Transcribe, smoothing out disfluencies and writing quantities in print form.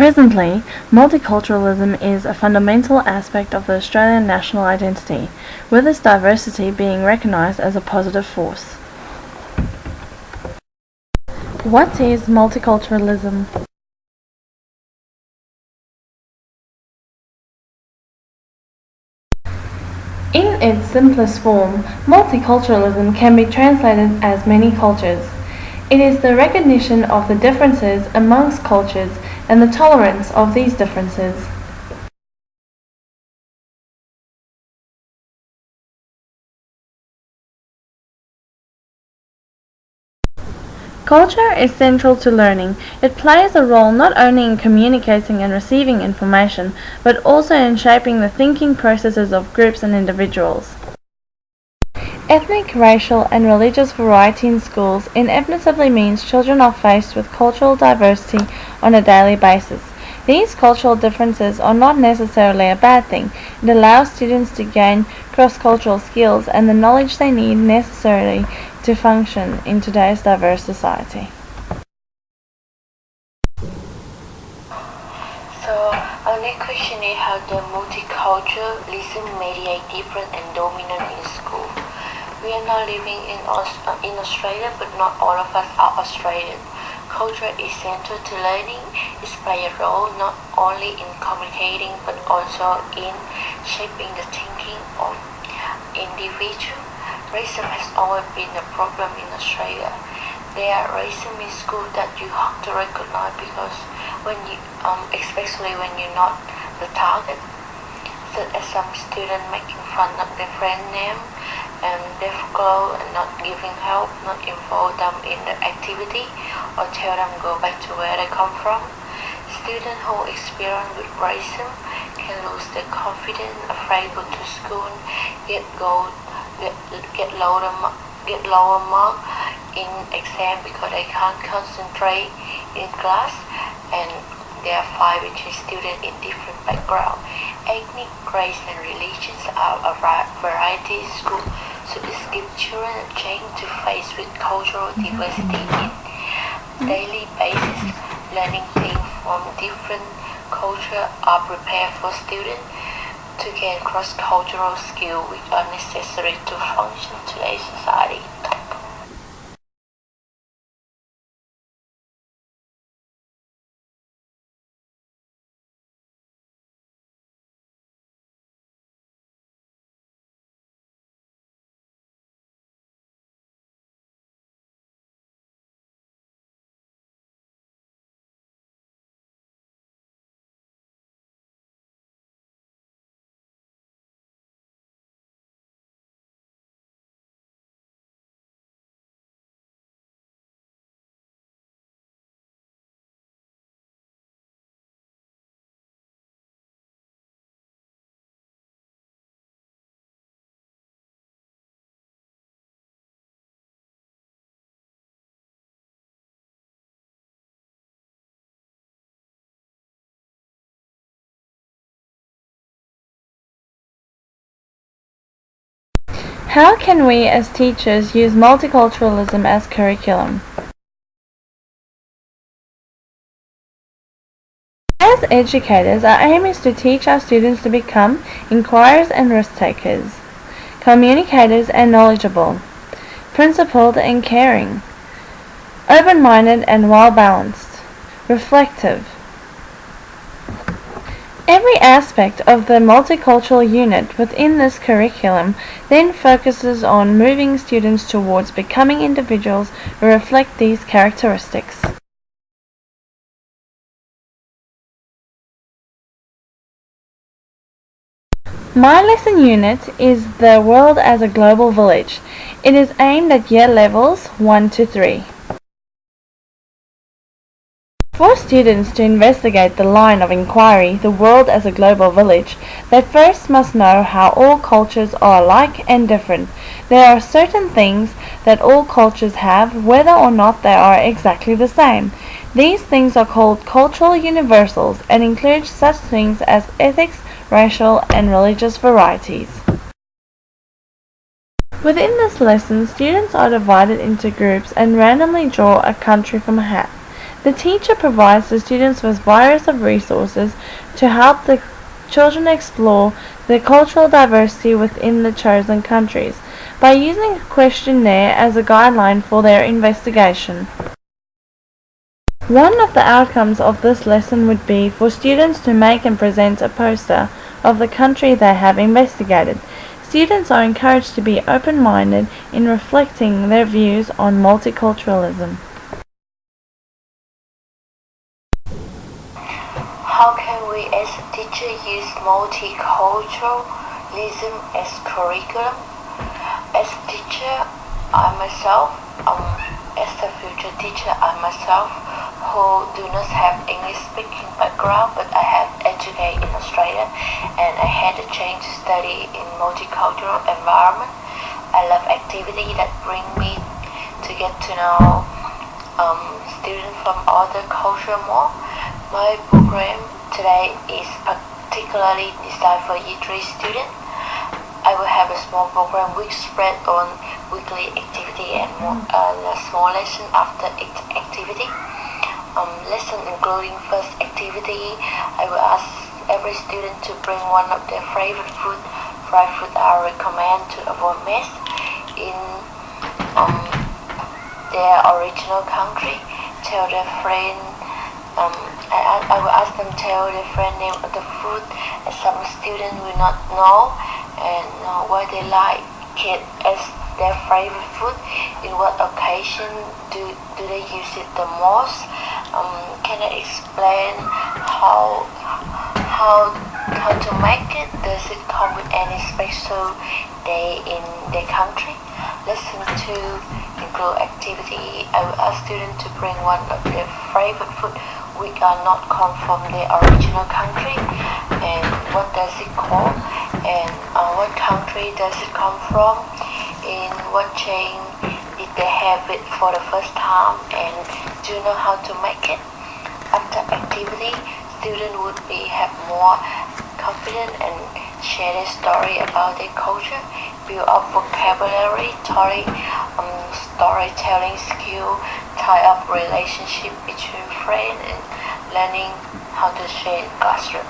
Presently, multiculturalism is a fundamental aspect of the Australian national identity, with its diversity being recognised as a positive force. What is multiculturalism? In its simplest form, multiculturalism can be translated as many cultures. It is the recognition of the differences amongst cultures and the tolerance of these differences. Culture is central to learning. It plays a role not only in communicating and receiving information, but also in shaping the thinking processes of groups and individuals. Ethnic, racial, and religious variety in schools inevitably means children are faced with cultural diversity on a daily basis. These cultural differences are not necessarily a bad thing. It allows students to gain cross-cultural skills and the knowledge they need necessarily to function in today's diverse society. So our next question is how the multiculturalism mediate different and dominant in school. We are now living in Australia, but not all of us are Australian. Culture is central to learning. It plays a role not only in communicating but also in shaping the thinking of individuals. Racism has always been a problem in Australia. There are racism in school that you have to recognize because when you, especially when you're not the target, such as some student making fun of their friend name and deaf girl and not giving help, not involve them in the activity or tell them go back to where they come from. Students who experience with racism can lose their confidence, afraid to go to school, get lower mark in exam because they can't concentrate in class, and there are fight between students in different backgrounds. Ethnic, race, and religions are a variety in school, so this gives children a chance to face with cultural diversity in daily basis. Learning things from different cultures are prepared for students to gain cross-cultural skills which are necessary to function in today's society. How can we as teachers use multiculturalism as curriculum? As educators, our aim is to teach our students to become inquirers and risk-takers, communicators and knowledgeable, principled and caring, open-minded and well-balanced, reflective. Every aspect of the multicultural unit within this curriculum then focuses on moving students towards becoming individuals who reflect these characteristics. My lesson unit is The World as a Global Village. It is aimed at year levels 1 to 3. For students to investigate the line of inquiry, the world as a global village, they first must know how all cultures are alike and different. There are certain things that all cultures have, whether or not they are exactly the same. These things are called cultural universals and include such things as ethics, racial, and religious varieties. Within this lesson, students are divided into groups and randomly draw a country from a hat. The teacher provides the students with various of resources to help the children explore the cultural diversity within the chosen countries by using a questionnaire as a guideline for their investigation. One of the outcomes of this lesson would be for students to make and present a poster of the country they have investigated. Students are encouraged to be open-minded in reflecting their views on multiculturalism. How can we as a teacher use multiculturalism as curriculum? As a teacher, I myself, as a future teacher, I myself, who do not have English speaking background, but I have educated in Australia and I had a chance to study in multicultural environment. I love activity that bring me to get to know students from other culture more. My program today is particularly designed for Year 3 students. I will have a small program which spread on weekly activity and a small lesson after activity. Lesson including first activity, I will ask every student to bring one of their favorite food. Fried food I recommend to avoid mess in their original country. Tell their friend. I will ask them tell their friend name of the food, as some students will not know and why they like it as their favorite food. In what occasion do they use it the most? Can I explain how to make it? Does it come with any special day in their country? Lesson 2 include activity. I will ask students to bring one of their favorite food which are not come from their original country, and what does it call, and what country does it come from, in what chain did they have it for the first time, and do you know how to make it? After activity, students would have more confidence and share their story about their culture, build up vocabulary, storytelling skill, tie up relationship between friends, and learning how to share in classroom.